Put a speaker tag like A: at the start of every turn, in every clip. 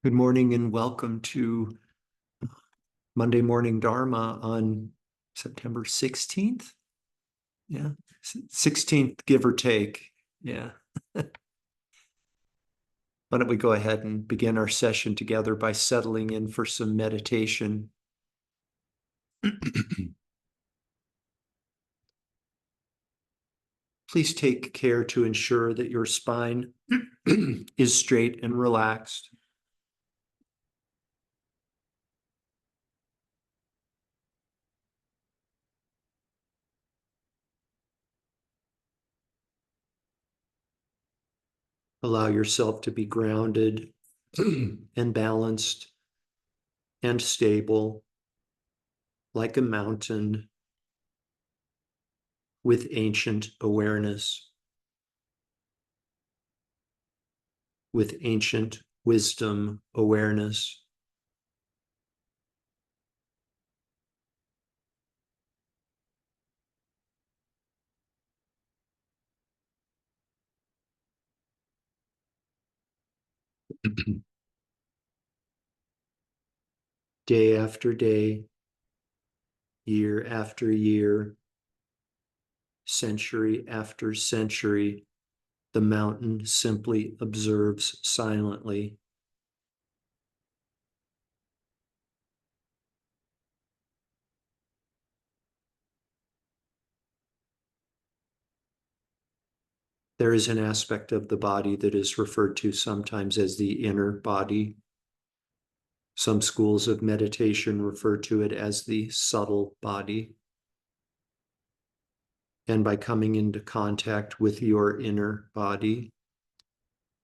A: Good morning and welcome to Monday Morning Dharma on September 16th. Yeah, 16th, give or take. Yeah. Why don't we go ahead and begin our session together by settling in for some meditation. Please take care to ensure that your spine is straight and relaxed. Allow yourself to be grounded and balanced and stable like a mountain with ancient awareness, with ancient wisdom awareness. Day after day, year after year, century after century, the mountain simply observes silently. There is an aspect of the body that is referred to sometimes as the inner body. Some schools of meditation refer to it as the subtle body. And by coming into contact with your inner body,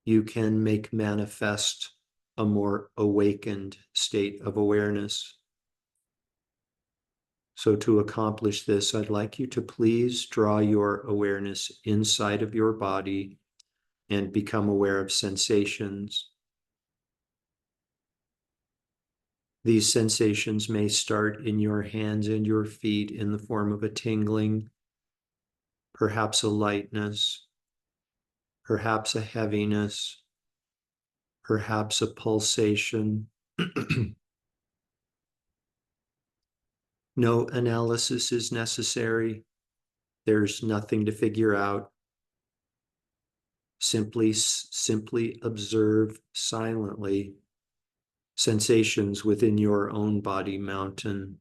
A: you can make manifest a more awakened state of awareness. So, to accomplish this, I'd like you to please draw your awareness inside of your body and become aware of sensations. These sensations may start in your hands and your feet in the form of a tingling, perhaps a lightness, perhaps a heaviness, perhaps a pulsation. No analysis is necessary. There's nothing to figure out. Simply observe silently sensations within your own body mountain.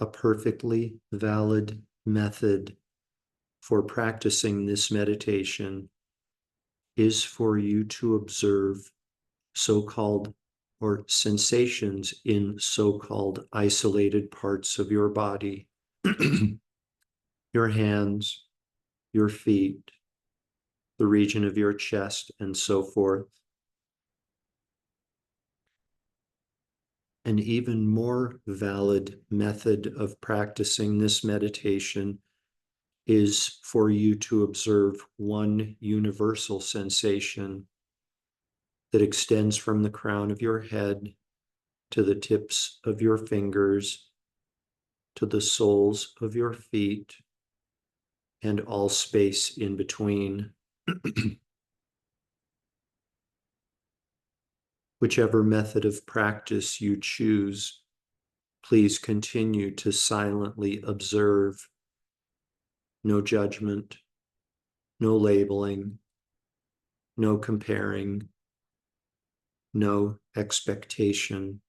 A: A perfectly valid method for practicing this meditation is for you to observe so-called or sensations in so-called isolated parts of your body, your hands, your feet, the region of your chest, and so forth. An even more valid method of practicing this meditation is for you to observe one universal sensation that extends from the crown of your head to the tips of your fingers, to the soles of your feet, and all space in between. Whichever method of practice you choose, please continue to silently observe. No judgment, no labeling, no comparing, no expectation.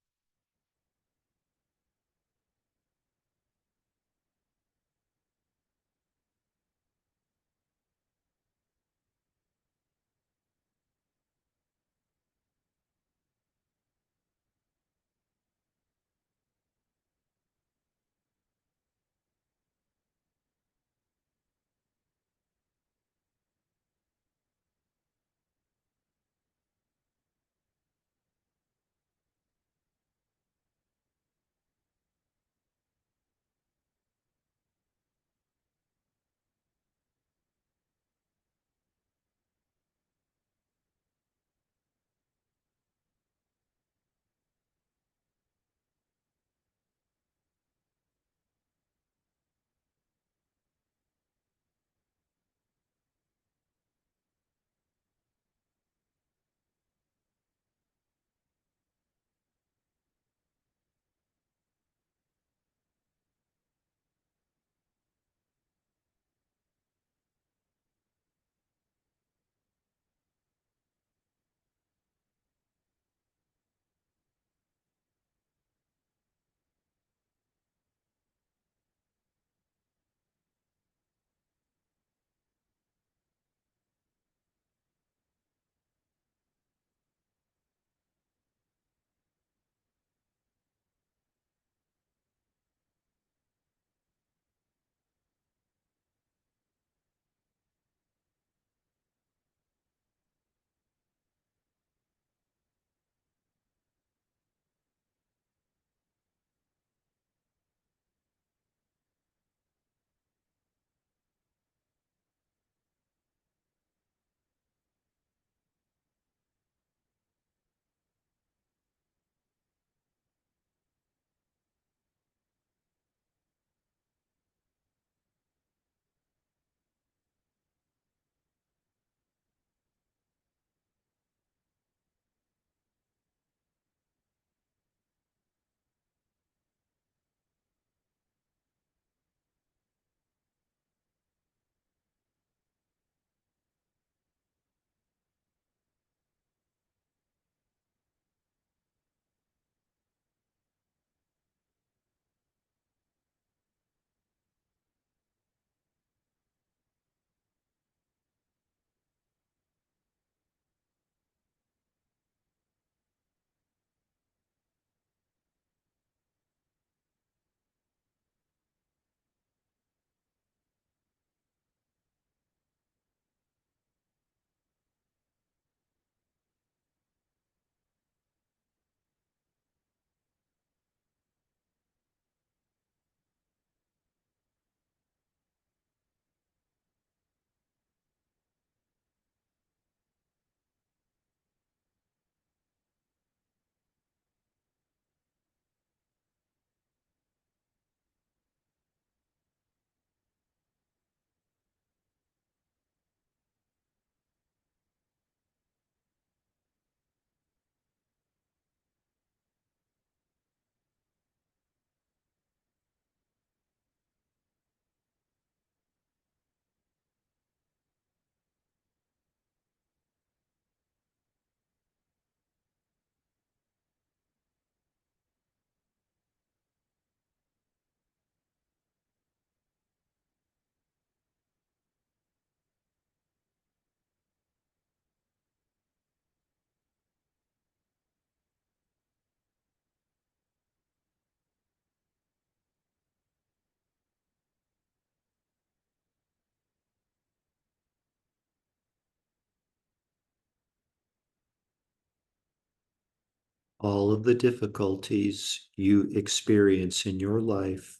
A: all of the difficulties you experience in your life,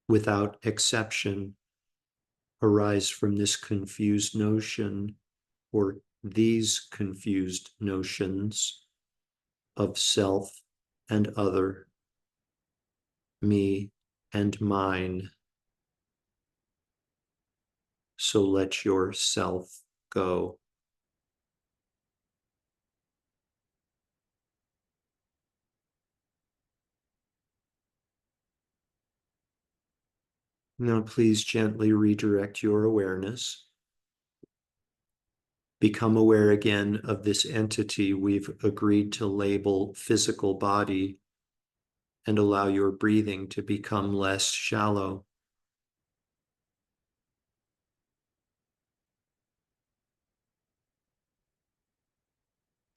A: without exception, arise from this confused notion or these confused notions of self and other, me and mine. So let yourself go. Now, please gently redirect your awareness. Become aware again of this entity we've agreed to label physical body, and allow your breathing to become less shallow.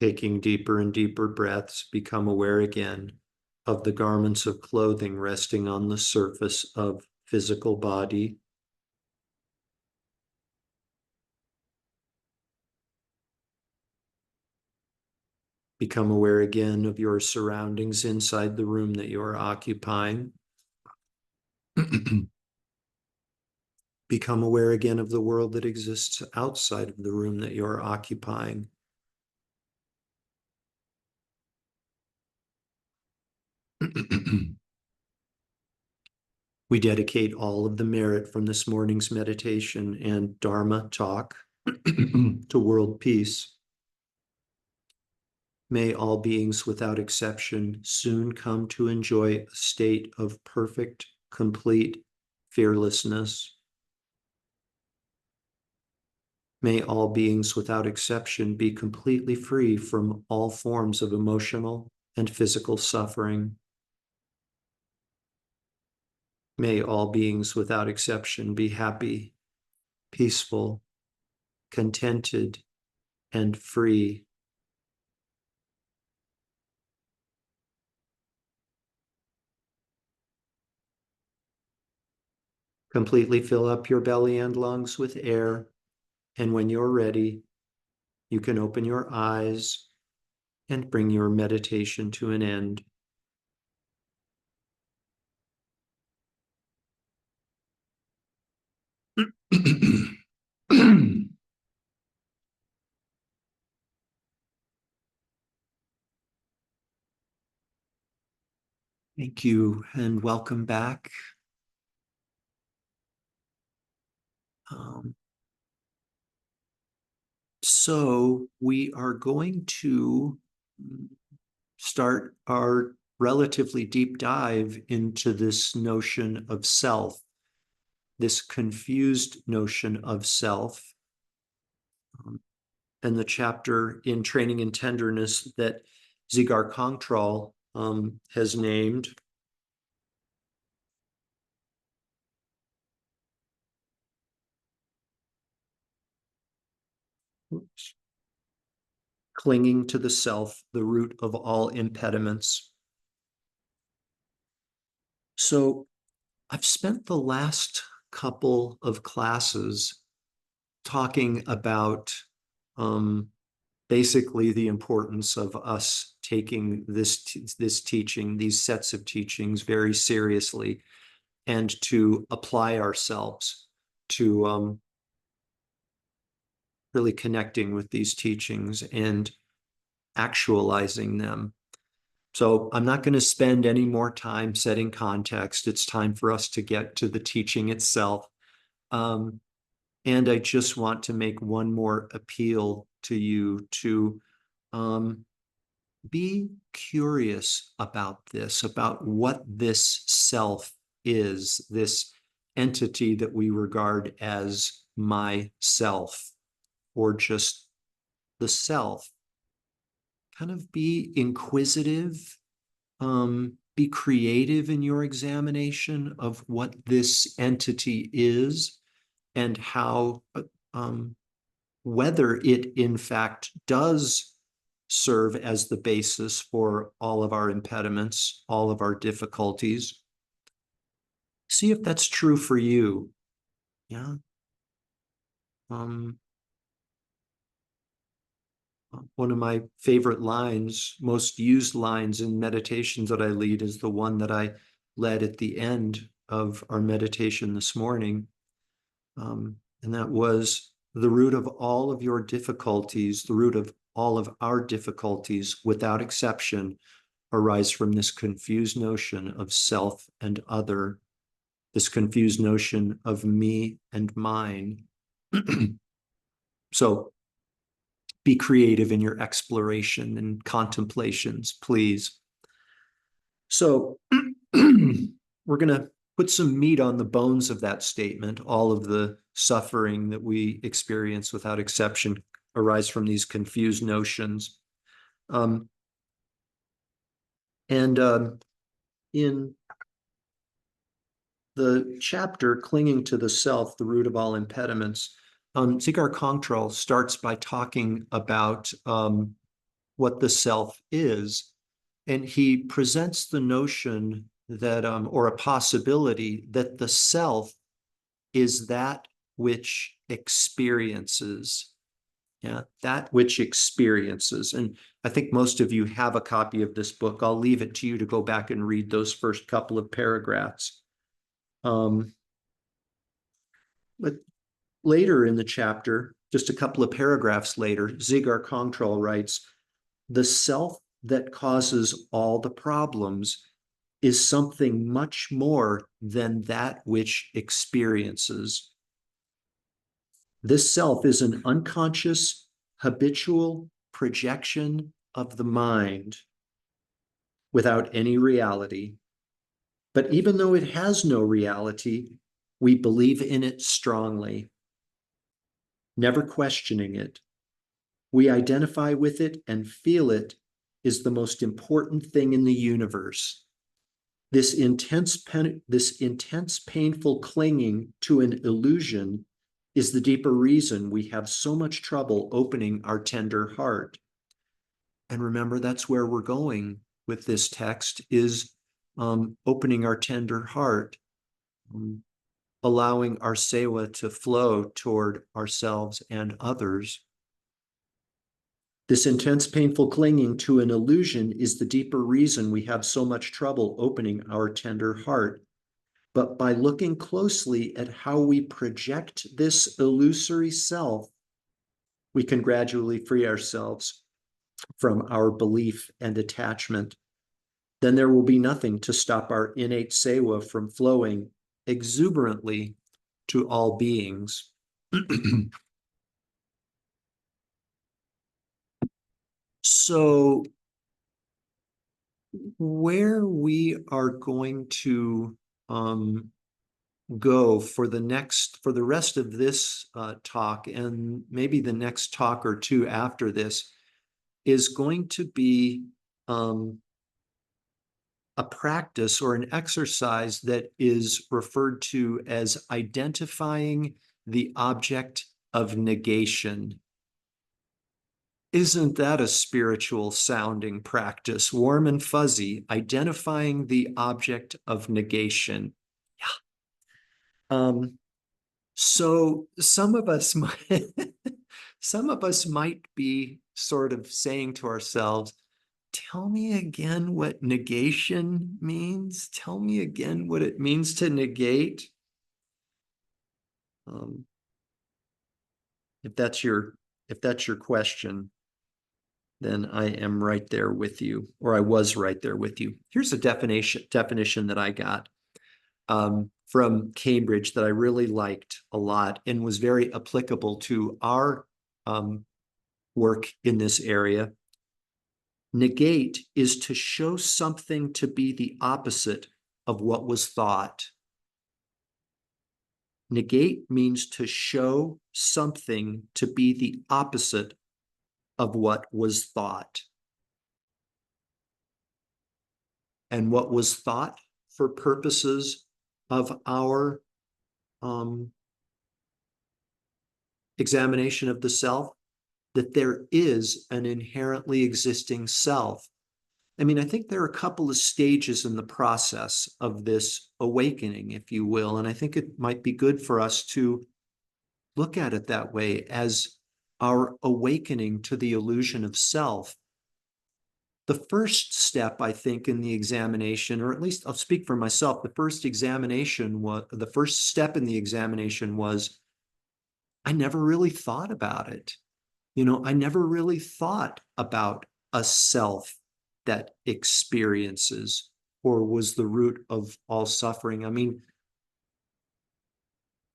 A: Taking deeper and deeper breaths, become aware again of the garments of clothing resting on the surface of physical body. Become aware again of your surroundings inside the room that you're occupying. Become aware again of the world that exists outside of the room that you're occupying. We dedicate all of the merit from this morning's meditation and Dharma talk to world peace. May all beings without exception soon come to enjoy a state of perfect, complete fearlessness. May all beings without exception be completely free from all forms of emotional and physical suffering. May all beings without exception be happy, peaceful, contented, and free. Completely fill up your belly and lungs with air, and when you're ready, you can open your eyes and bring your meditation to an end. Thank you, and welcome back. Um, so we are going to start our relatively deep dive into this notion of self, this confused notion of self. And the chapter in Training in Tenderness that Dzigar Kongtrul has named Clinging to the Self, the Root of All Impediments. So I've spent the last couple of classes talking about basically the importance of us taking this teaching, these sets of teachings very seriously, and to apply ourselves to really connecting with these teachings and actualizing them. So I'm not going to spend any more time setting context. It's time for us to get to the teaching itself. And I just want to make one more appeal to you to be curious about this, about what this self is, this entity that we regard as myself, or just the self. Kind of be inquisitive, be creative in your examination of what this entity is and how, whether it in fact does serve as the basis for all of our impediments, all of our difficulties. See if that's true for you. Yeah. Um, One of my favorite lines, most used lines in meditations that I lead, is the one that I led at the end of our meditation this morning. And that was, the root of all of your difficulties, the root of all of our difficulties, without exception, arise from this confused notion of self and other, this confused notion of me and mine. So be creative in your exploration and contemplations, please. So we're going to put some meat on the bones of that statement. All of the suffering that we experience without exception arise from these confused notions. In the chapter, Clinging to the Self, the Root of All Impediments, Dzigar Kongtrul starts by talking about what the self is. And he presents the notion that, or a possibility that the self is that which experiences. Yeah, that which experiences. And I think most of you have a copy of this book. I'll leave it to you to go back and read those first couple of paragraphs. But later in the chapter, just a couple of paragraphs later, Dzigar Kongtrul writes, the self that causes all the problems is something much more than that which experiences. This self is an unconscious, habitual projection of the mind without any reality. But even though it has no reality, we believe in it strongly, never questioning it. We identify with it and feel it is the most important thing in the universe. This intense, painful clinging to an illusion is the deeper reason we have so much trouble opening our tender heart. And remember, that's where we're going with this text, is opening our tender heart, allowing our sewa to flow toward ourselves and others. This intense, painful clinging to an illusion is the deeper reason we have so much trouble opening our tender heart. But by looking closely at how we project this illusory self, we can gradually free ourselves from our belief and attachment. Then there will be nothing to stop our innate sewa from flowing exuberantly to all beings. So where we are going to go for the rest of this talk, and maybe the next talk or two after this, is going to be a practice or an exercise that is referred to as identifying the object of negation. Isn't that a spiritual sounding practice? Warm and fuzzy, identifying the object of negation. Yeah. So some of us might be sort of saying to ourselves, tell me again what negation means. Tell me again what it means to negate. If that's your question, then I am right there with you, or I was right there with you. Here's a definition that I got from Cambridge that I really liked a lot and was very applicable to our work in this area. Negate is to show something to be the opposite of what was thought. Negate means to show something to be the opposite of what was thought. And what was thought for purposes of our examination of the self, that there is an inherently existing self. I mean, I think there are a couple of stages in the process of this awakening, if you will, and I think it might be good for us to look at it that way, as our awakening to the illusion of self. The first step, I think, in the examination, or at least I'll speak for myself, the first step in the examination was I never really thought about it. I never really thought about a self that experiences or was the root of all suffering. I mean,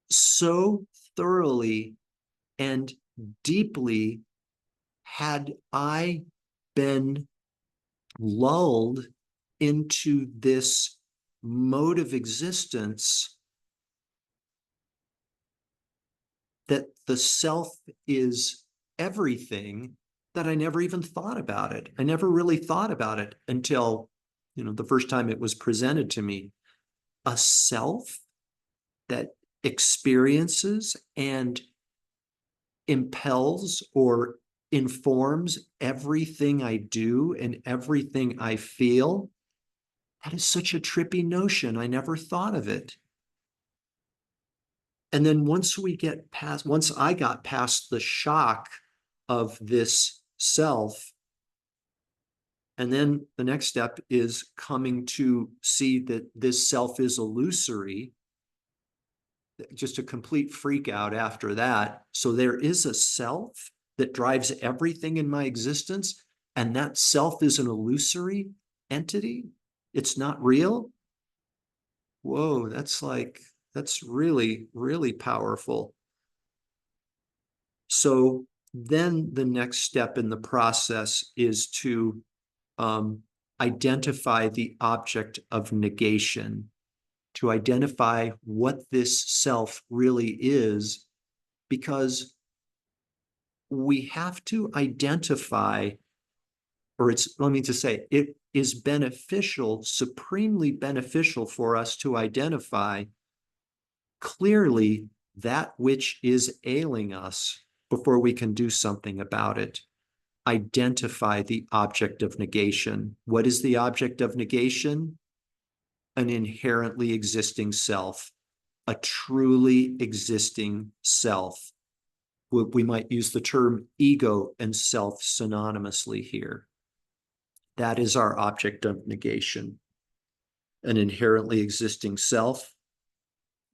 A: so thoroughly and deeply had I been lulled into this mode of existence that the self is everything, that I never even thought about it. I never really thought about it until, the first time it was presented to me. A self that experiences and impels or informs everything I do and everything I feel. That is such a trippy notion. I never thought of it. And then once I got past the shock of this self, and then the next step is coming to see that this self is illusory, just a complete freak out after that. So there is a self that drives everything in my existence, and that self is an illusory entity. It's not real. Whoa, that's really, really powerful. So then the next step in the process is to identify the object of negation, to identify what this self really is, because we have to identify, or let me just say, it is beneficial, supremely beneficial for us to identify clearly that which is ailing us before we can do something about it. Identify the object of negation. What is the object of negation? An inherently existing self, a truly existing self. We might use the term ego and self synonymously here. That is our object of negation, an inherently existing self.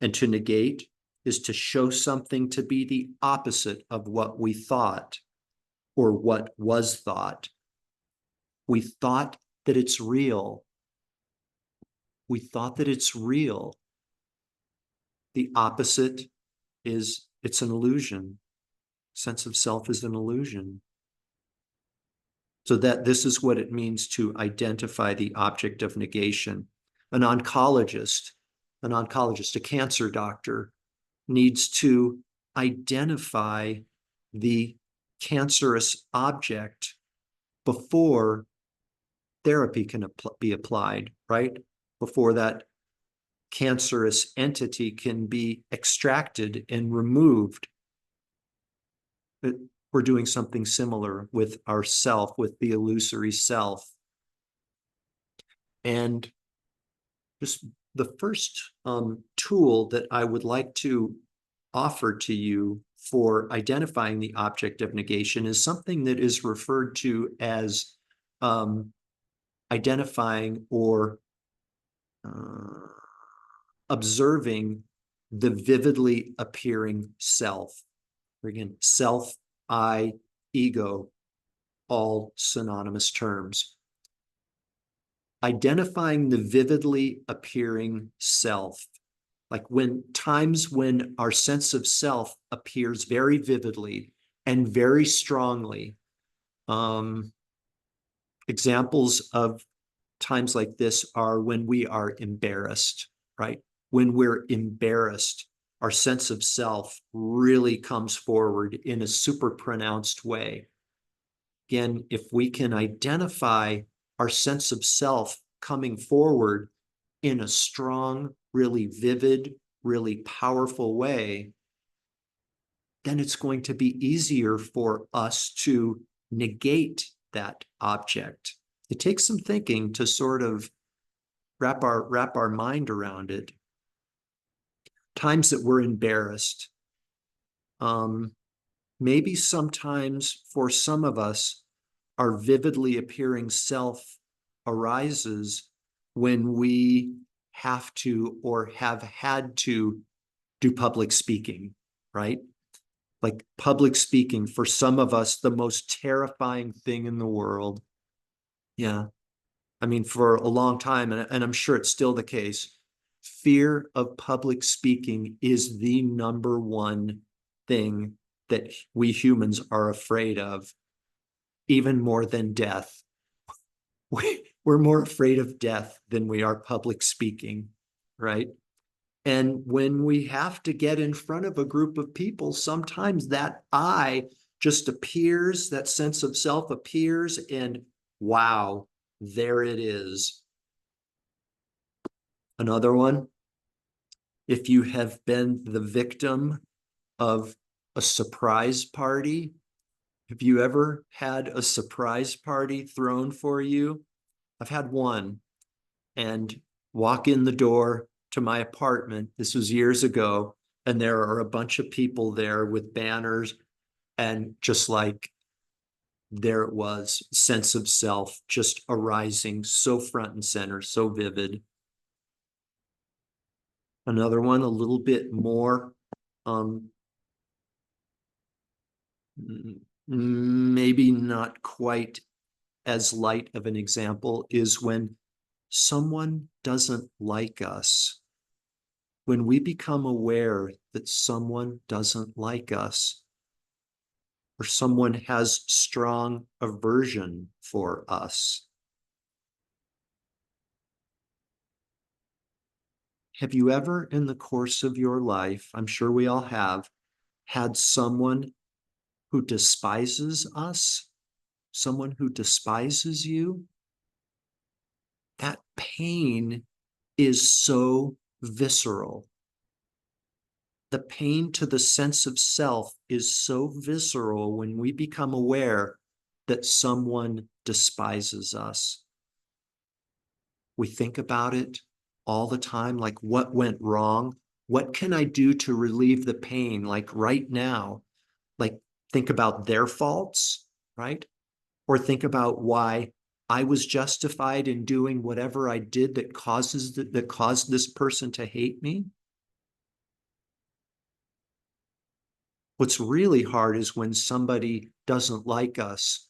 A: And to negate is to show something to be the opposite of what we thought or what was thought. We thought that it's real. We thought that it's real. The opposite is it's an illusion. Sense of self is an illusion. So that this is what it means to identify the object of negation. An oncologist, a cancer doctor, needs to identify the cancerous object before therapy can be applied, right? Before that cancerous entity can be extracted and removed. We're doing something similar with ourself, with the illusory self. And just the first tool that I would like to offer to you for identifying the object of negation is something that is referred to as identifying or observing the vividly appearing self. Again, self, I, ego, all synonymous terms. Identifying the vividly appearing self, like times when our sense of self appears very vividly and very strongly. Examples of times like this are when we are embarrassed, right? When we're embarrassed, our sense of self really comes forward in a super pronounced way. Again, if we can identify our sense of self coming forward in a strong, really vivid, really powerful way, then it's going to be easier for us to negate that object. It takes some thinking to sort of wrap our mind around it. Times that we're embarrassed. maybe sometimes for some of us, our vividly appearing self arises when we have to or have had to do public speaking, right? Like public speaking, for some of us, the most terrifying thing in the world. Yeah. I mean, for a long time, and I'm sure it's still the case, fear of public speaking is the number one thing that we humans are afraid of, even more than death. We're more afraid of death than we are public speaking, right? And when we have to get in front of a group of people, sometimes that I just appears, that sense of self appears, and wow, there it is. Another one, if you have been the victim of a surprise party, have you ever had a surprise party thrown for you? I've had one, and walk in the door to my apartment. This was years ago, and there are a bunch of people there with banners, and just like there it was, sense of self just arising so front and center, so vivid. Another one, a little bit more um, maybe not quite as light of an example, is when someone doesn't like us. When we become aware that someone doesn't like us, or someone has strong aversion for us. Have you ever, in the course of your life, I'm sure we all have, had someone who despises us, someone who despises you? That pain is so visceral. The pain to the sense of self is so visceral when we become aware that someone despises us. We think about it all the time, like what went wrong? What can I do to relieve the pain? Like right now, like think about their faults, right? Or think about why I was justified in doing whatever I did that caused this person to hate me. What's really hard is when somebody doesn't like us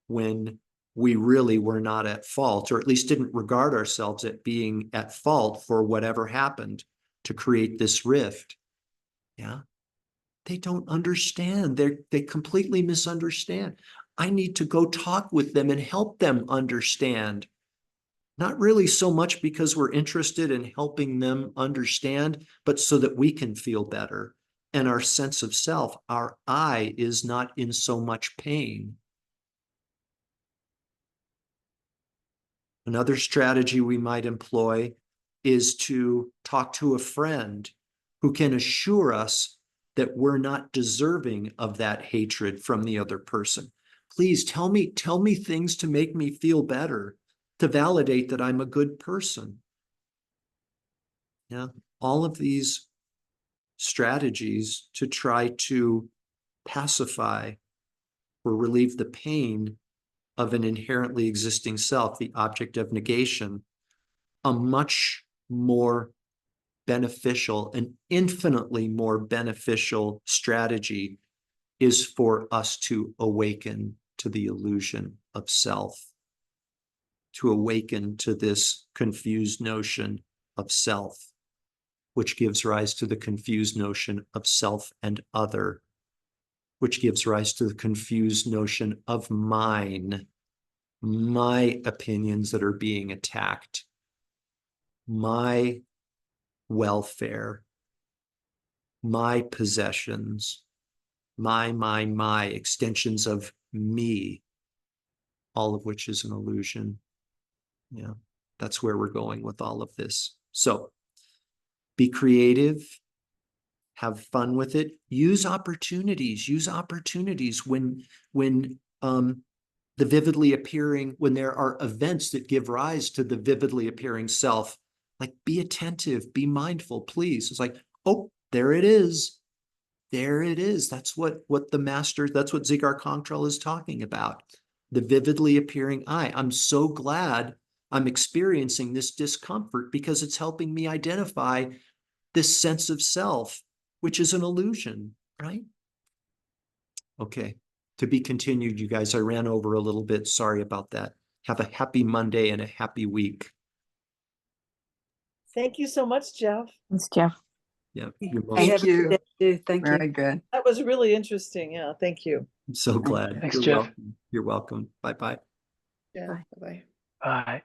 A: when we really were not at fault, or at least didn't regard ourselves at being at fault for whatever happened to create this rift. Yeah. They don't understand. They completely misunderstand. I need to go talk with them and help them understand. Not really so much because we're interested in helping them understand, but so that we can feel better. And our sense of self, our I, is not in so much pain. Another strategy we might employ is to talk to a friend who can assure us that we're not deserving of that hatred from the other person. Please tell me things to make me feel better, to validate that I'm a good person. Yeah, all of these strategies to try to pacify or relieve the pain of an inherently existing self, the object of negation, a much more beneficial, an infinitely more beneficial strategy is for us to awaken to the illusion of self, to awaken to this confused notion of self, which gives rise to the confused notion of self and other, which gives rise to the confused notion of mine, my opinions that are being attacked, my welfare, my possessions, my, extensions of me, all of which is an illusion. Yeah, that's where we're going with all of this. So be creative, have fun with it, use opportunities when the vividly appearing, when there are events that give rise to the vividly appearing self, like be attentive, be mindful, please. It's like, oh, there it is. there it is. That's what the master, that's what Dzigar Kongtrul is talking about. The vividly appearing I. I'm so glad I'm experiencing this discomfort because it's helping me identify this sense of self, which is an illusion, right? Okay, to be continued, you guys. I ran over a little bit. Sorry about that. Have a happy Monday and a happy week.
B: Thank you so much, Jeff.
C: Thanks, Jeff.
A: Yeah, you're
D: Thank
A: most,
D: you.
C: Thank
D: Very
C: you.
D: good.
B: That was really interesting. Yeah, thank you.
A: I'm so glad.
E: Thanks,
A: You're
E: Jeff.
A: welcome. You're welcome. Bye-bye.
B: Yeah,
C: Bye.
B: bye.
E: Bye.